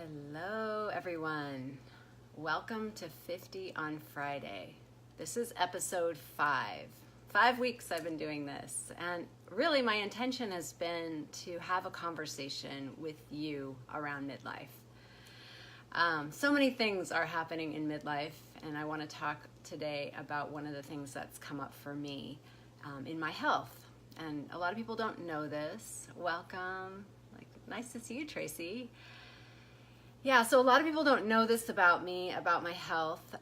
Hello, everyone. Welcome to 50 on Friday. This is episode 5. 5 weeks I've been doing this, and really my intention has been to have a conversation with you around midlife. So many things are happening in midlife, and I want to talk today about one of the things that's come up for me in my health. And a lot of people don't know this. Welcome. Nice to see you, Tracy. Yeah, so a lot of people don't know this about me, about my health.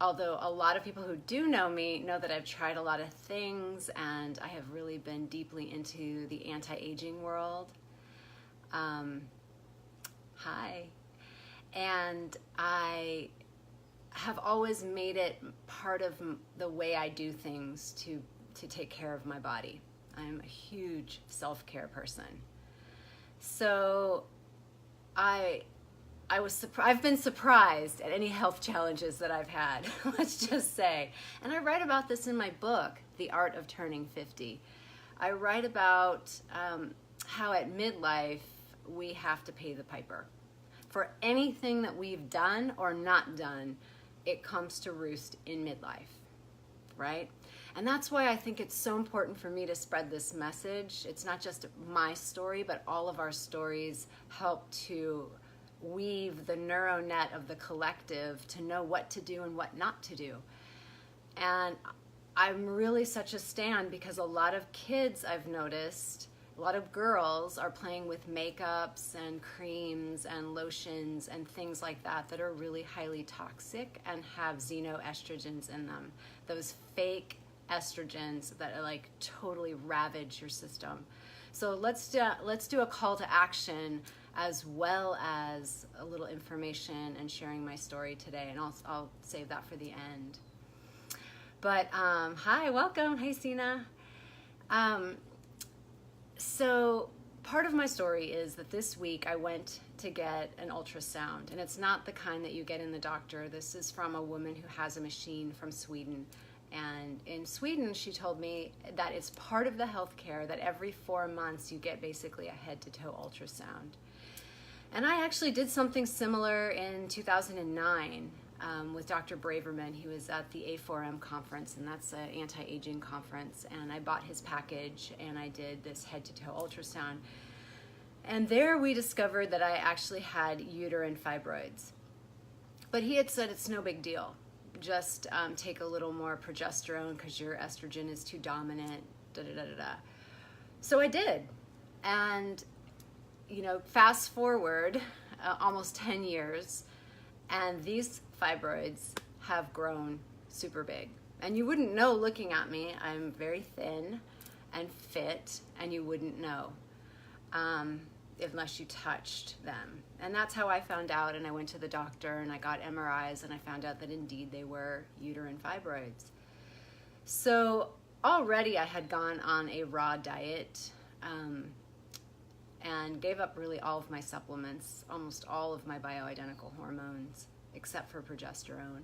Although a lot of people who do know me know that I've tried a lot of things, and I have really been deeply into the anti-aging world. Hi. And I have always made it part of the way I do things to take care of my body. I'm a huge self-care person. So I've been surprised at any health challenges that I've had, let's just say. And I write about this in my book, The Art of Turning 50. I write about how at midlife we have to pay the piper. For anything that we've done or not done, it comes to roost in midlife, right? And that's why I think it's so important for me to spread this message. It's not just my story, but all of our stories help to weave the neural net of the collective to know what to do and what not to do. And I'm really such a stan because a lot of kids, I've noticed, a lot of girls are playing with makeups and creams and lotions and things like that are really highly toxic and have xenoestrogens in them. Those fake estrogens that are like totally ravage your system. So let's do a call to action as well as a little information and sharing my story today, and I'll save that for the end. But hi, welcome. Hey, Sina. So part of my story is that this week I went to get an ultrasound, and it's not the kind that you get in the doctor. This is from a woman who has a machine from Sweden. And in Sweden, she told me that it's part of the healthcare that every 4 months you get basically a head-to-toe ultrasound. And I actually did something similar in 2009 with Dr. Braverman. He was at the A4M conference, and that's an anti-aging conference. And I bought his package, and I did this head-to-toe ultrasound. And there we discovered that I actually had uterine fibroids. But he had said it's no big deal. Just take a little more progesterone because your estrogen is too dominant, da-da-da-da-da. So I did. And, fast forward almost 10 years, and these fibroids have grown super big. And you wouldn't know looking at me. I'm very thin and fit, and you wouldn't know unless you touched them. And that's how I found out, and I went to the doctor and I got MRIs, and I found out that indeed they were uterine fibroids. So already I had gone on a raw diet and gave up really all of my supplements, almost all of my bioidentical hormones, except for progesterone.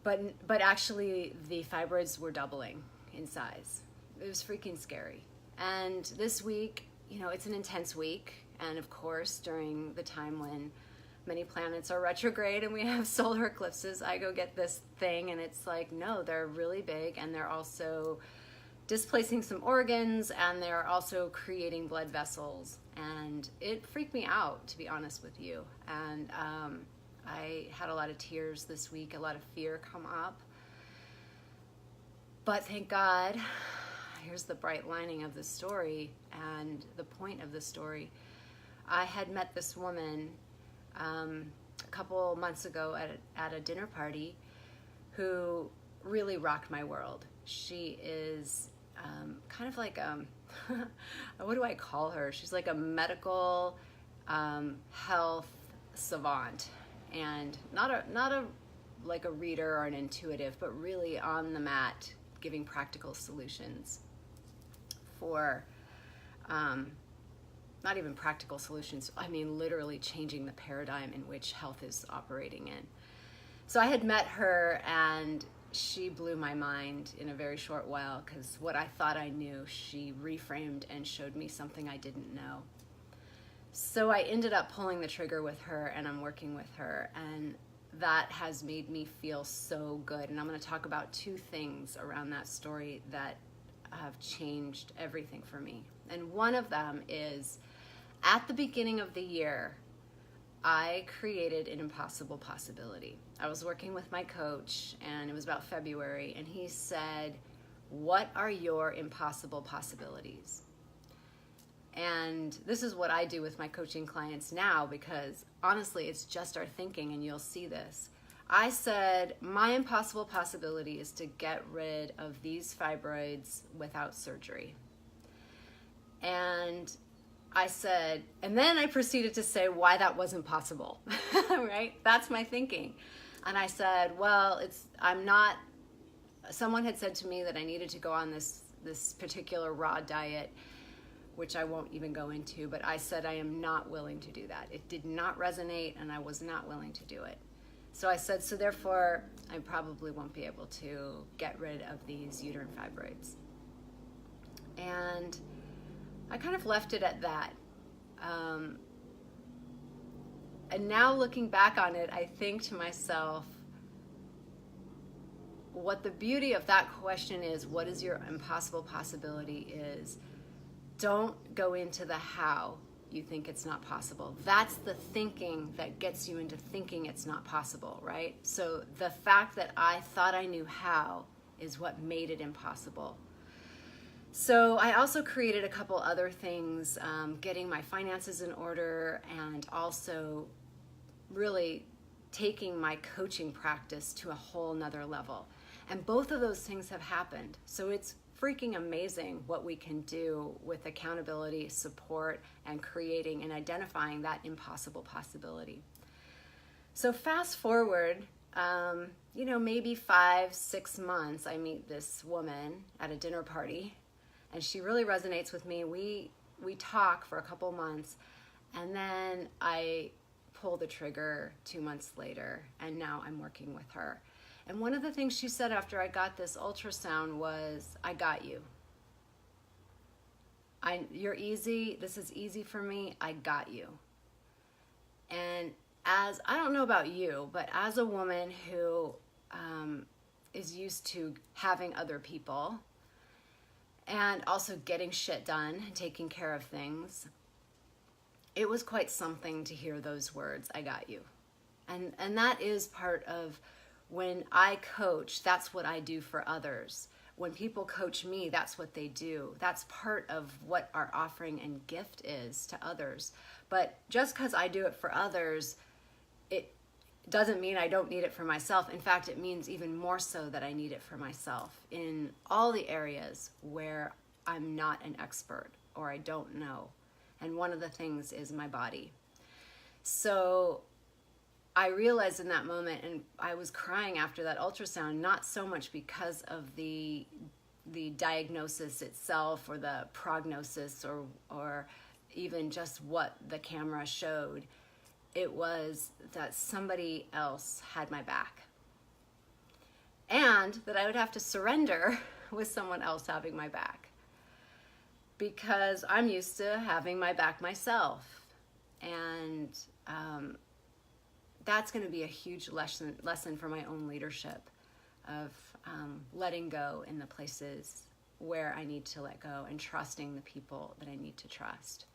But actually the fibroids were doubling in size. It was freaking scary. And this week, it's an intense week, and of course, during the time when many planets are retrograde and we have solar eclipses, I go get this thing, and it's like, no, they're really big, and they're also displacing some organs, and they're also creating blood vessels, and it freaked me out, to be honest with you. And I had a lot of tears this week, a lot of fear come up, but thank God, here's the bright lining of the story and the point of the story. I had met this woman a couple months ago at a dinner party who really rocked my world. She is kind of like what do I call her? She's like a medical health savant, and not a like a reader or an intuitive, but really on the mat giving practical solutions for not even practical solutions, I mean literally changing the paradigm in which health is operating in. So I had met her, and she blew my mind in a very short while, because what I thought I knew, she reframed and showed me something I didn't know. So I ended up pulling the trigger with her, and I'm working with her, and that has made me feel so good. And I'm going to talk about two things around that story that have changed everything for me. And one of them is, at the beginning of the year, I created an impossible possibility. I was working with my coach, and it was about February, and he said, "What are your impossible possibilities?" And this is what I do with my coaching clients now, because honestly, it's just our thinking, and you'll see this. I said, my impossible possibility is to get rid of these fibroids without surgery. And I said, and then I proceeded to say why that wasn't possible, right? That's my thinking. And I said, well, someone had said to me that I needed to go on this particular raw diet, which I won't even go into, but I said I am not willing to do that. It did not resonate, and I was not willing to do it. So I said, so therefore, I probably won't be able to get rid of these uterine fibroids. And I kind of left it at that. And now looking back on it, I think to myself, what the beauty of that question is, what is your impossible possibility, is don't go into the how you think it's not possible. That's the thinking that gets you into thinking it's not possible, right? So the fact that I thought I knew how is what made it impossible. So I also created a couple other things, getting my finances in order, and also really taking my coaching practice to a whole nother level. And both of those things have happened. So it's freaking amazing what we can do with accountability, support, and creating and identifying that impossible possibility. So fast forward, maybe 5-6 months, I meet this woman at a dinner party, and she really resonates with me. We talk for a couple months, and then I pull the trigger 2 months later, and now I'm working with her. And one of the things she said after I got this ultrasound was, I got you. You're easy. This is easy for me. I got you. And I don't know about you, but as a woman who is used to having other people and also getting shit done, taking care of things, it was quite something to hear those words, I got you. And that is part of, when I coach, that's what I do for others. When people coach me, that's what they do. That's part of what our offering and gift is to others. But just because I do it for others, it doesn't mean I don't need it for myself. In fact, it means even more so that I need it for myself in all the areas where I'm not an expert or I don't know. And one of the things is my body. So I realized in that moment, and I was crying after that ultrasound, not so much because of the diagnosis itself or the prognosis or even just what the camera showed. It was that somebody else had my back, and that I would have to surrender with someone else having my back, because I'm used to having my back myself. And that's going to be a huge lesson for my own leadership of letting go in the places where I need to let go and trusting the people that I need to trust.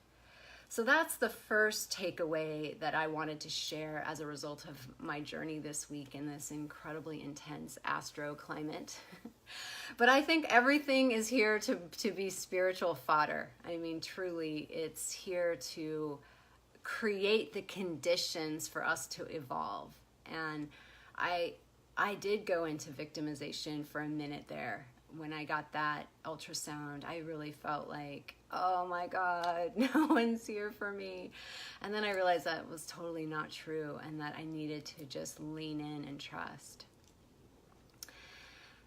So that's the first takeaway that I wanted to share as a result of my journey this week in this incredibly intense astro climate. But I think everything is here to be spiritual fodder. I mean, truly, it's here to create the conditions for us to evolve. And I did go into victimization for a minute there. When I got that ultrasound, I really felt like, oh my God, no one's here for me. And then I realized that was totally not true, and that I needed to just lean in and trust.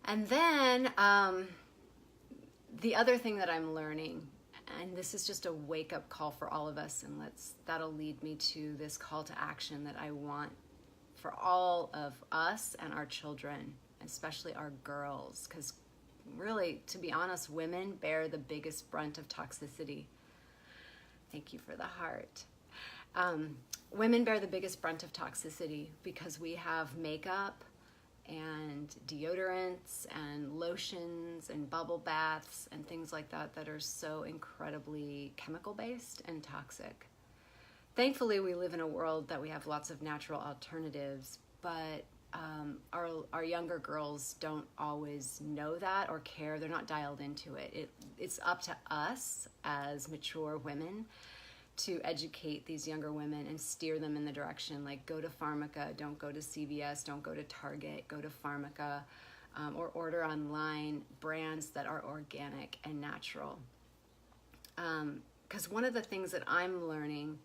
And then the other thing that I'm learning, and this is just a wake-up call for all of us, and that'll lead me to this call to action that I want for all of us and our children, especially our girls, because really, to be honest, women bear the biggest brunt of toxicity. Thank you for the heart. Women bear the biggest brunt of toxicity because we have makeup and deodorants and lotions and bubble baths and things like that that are so incredibly chemical based and toxic. Thankfully, we live in a world that we have lots of natural alternatives, but our younger girls don't always know that or care. They're not dialed into it. It's up to us as mature women to educate these younger women and steer them in the direction, like go to Pharmaca, don't go to CVS, don't go to Target, go to Pharmaca, or order online brands that are organic and natural. Because one of the things that I'm learning,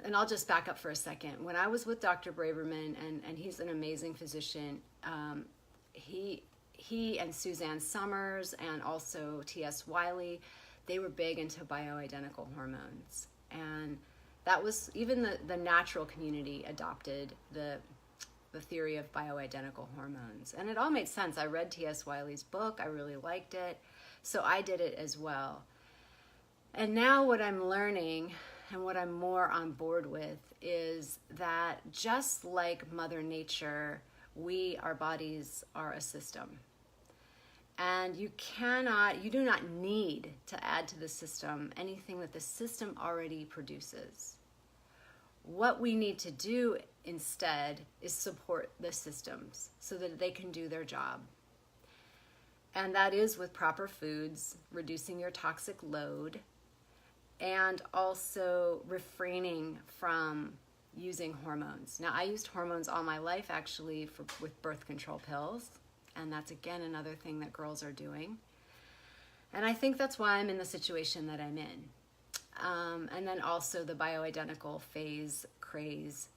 and I'll just back up for a second. When I was with Dr. Braverman, and he's an amazing physician, he and Suzanne Summers and also T.S. Wiley, they were big into bioidentical hormones. And that was, even the natural community adopted the theory of bioidentical hormones. And it all made sense. I read T.S. Wiley's book. I really liked it. So I did it as well. And now what I'm learning and what I'm more on board with is that just like Mother Nature, our bodies are a system. And you do not need to add to the system anything that the system already produces. What we need to do instead is support the systems so that they can do their job. And that is with proper foods, reducing your toxic load, and also refraining from using hormones. Now, I used hormones all my life, actually, with birth control pills. And that's, again, another thing that girls are doing. And I think that's why I'm in the situation that I'm in. And then also the bioidentical phase craze.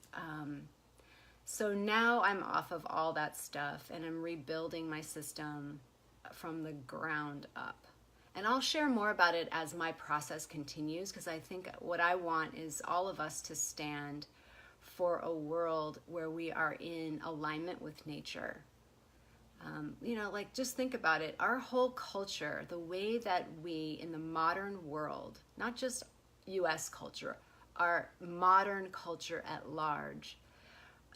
So now I'm off of all that stuff and I'm rebuilding my system from the ground up. And I'll share more about it as my process continues, because I think what I want is all of us to stand for a world where we are in alignment with nature. Like, just think about it. Our whole culture, the way that we, in the modern world, not just U.S. culture, our modern culture at large,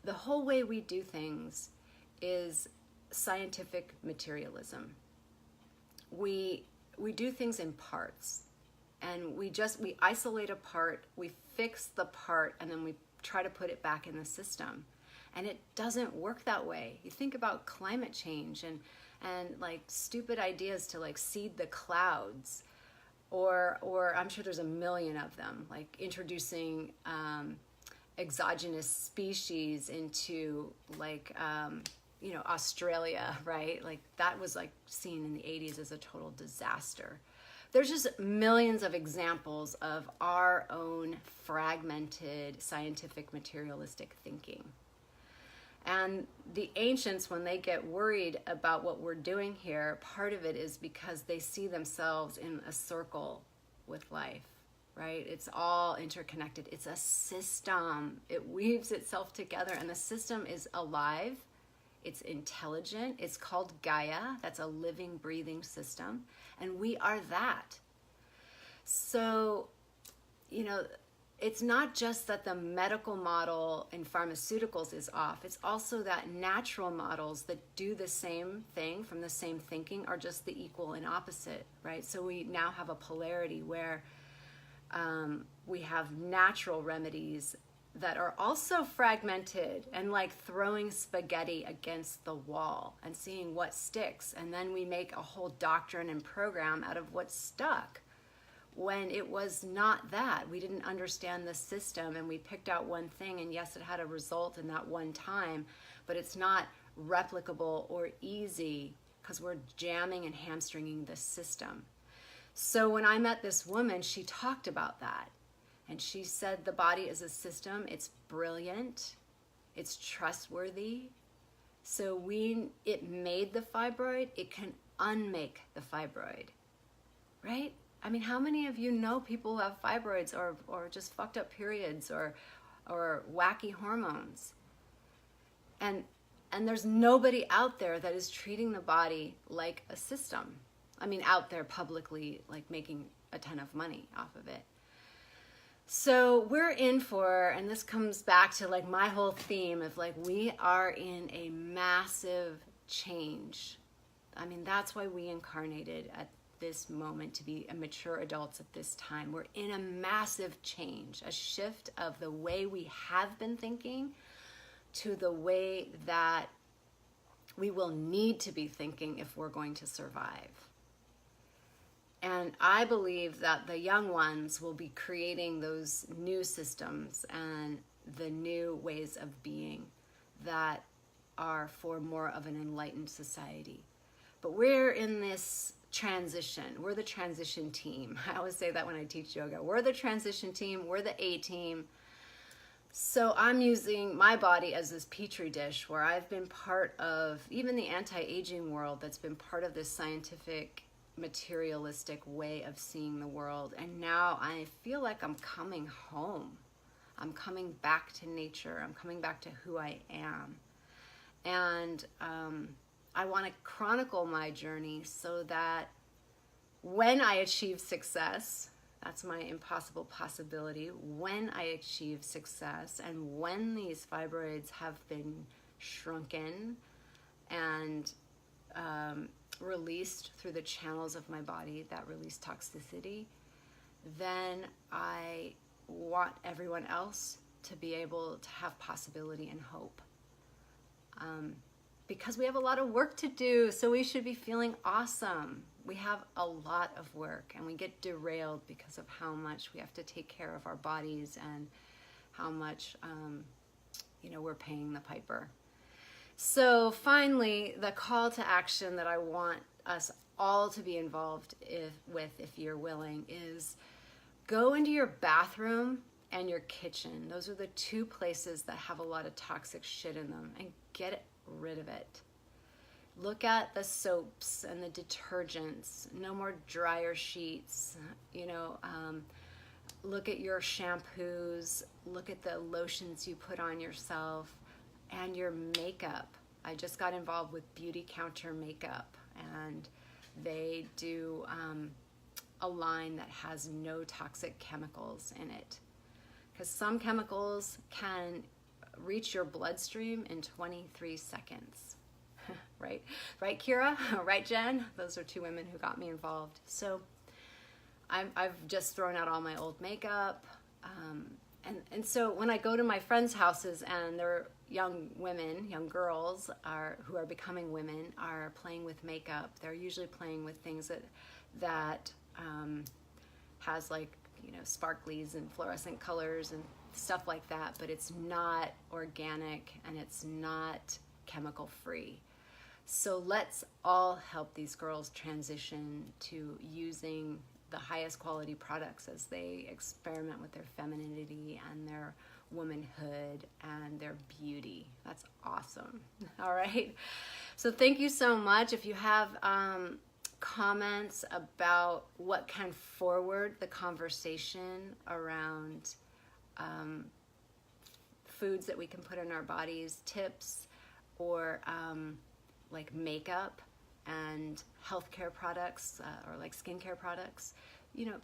the whole way we do things is scientific materialism. We do things in parts, and we isolate a part, we fix the part, and then we try to put it back in the system. And it doesn't work that way. You think about climate change and like stupid ideas to like seed the clouds, or I'm sure there's a million of them, like introducing exogenous species into like Australia, right? Like that was like seen in the 80s as a total disaster. There's just millions of examples of our own fragmented scientific materialistic thinking. And the ancients, when they get worried about what we're doing here, part of it is because they see themselves in a circle with life, right? It's all interconnected. It's a system. It weaves itself together, and the system is alive. It's intelligent. It's called Gaia. That's a living, breathing system. And we are that. So, it's not just that the medical model in pharmaceuticals is off. It's also that natural models that do the same thing from the same thinking are just the equal and opposite, right? So we now have a polarity where we have natural remedies that are also fragmented and like throwing spaghetti against the wall and seeing what sticks. And then we make a whole doctrine and program out of what stuck, when it was not that. We didn't understand the system, and we picked out one thing, and yes, it had a result in that one time, but it's not replicable or easy because we're jamming and hamstringing the system. So when I met this woman, she talked about that. And she said the body is a system. It's brilliant. It's trustworthy. So it made the fibroid. It can unmake the fibroid, right? I mean, how many of you know people who have fibroids or just fucked up periods or wacky hormones? And there's nobody out there that is treating the body like a system. I mean, out there publicly, like making a ton of money off of it. So we're in for, and this comes back to like my whole theme of like, we are in a massive change. I mean, that's why we incarnated at this moment to be mature adults at this time. We're in a massive change, a shift of the way we have been thinking to the way that we will need to be thinking if we're going to survive. And I believe that the young ones will be creating those new systems and the new ways of being that are for more of an enlightened society. But we're in this transition. We're the transition team. I always say that when I teach yoga. We're the transition team. We're the A team. So I'm using my body as this petri dish where I've been part of even the anti-aging world that's been part of this scientific, materialistic way of seeing the world. And now I feel like I'm coming home. I'm coming back to nature. I'm coming back to who I am. And I want to chronicle my journey so that when I achieve success, that's my impossible possibility, when I achieve success and when these fibroids have been shrunken and released through the channels of my body that release toxicity, then I want everyone else to be able to have possibility and hope. Because we have a lot of work to do, so we should be feeling awesome. We have a lot of work and we get derailed because of how much we have to take care of our bodies and how much we're paying the piper. So finally, the call to action that I want us all to be involved with, if you're willing, is go into your bathroom and your kitchen. Those are the two places that have a lot of toxic shit in them, and get rid of it. Look at the soaps and the detergents. No more dryer sheets. Look at your shampoos. Look at the lotions you put on yourself and your makeup. I just got involved with Beauty Counter Makeup, and they do a line that has no toxic chemicals in it. Because some chemicals can reach your bloodstream in 23 seconds. Right, Kira? Right, Jen? Those are two women who got me involved. So I've just thrown out all my old makeup. And so when I go to my friends' houses and they're young women, young girls who are becoming women, are playing with makeup, they're usually playing with things that has sparklies and fluorescent colors and stuff like that, but it's not organic and it's not chemical free. So let's all help these girls transition to using the highest quality products as they experiment with their femininity and their womanhood and their beauty. That's awesome. All right. So thank you so much. If you have comments about what can forward the conversation around foods that we can put in our bodies, tips, or like makeup and healthcare products or like skincare products,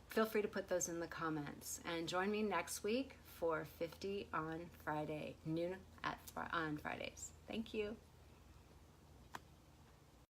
feel free to put those in the comments. And join me next week for 50 on Friday, noon on Fridays. Thank you.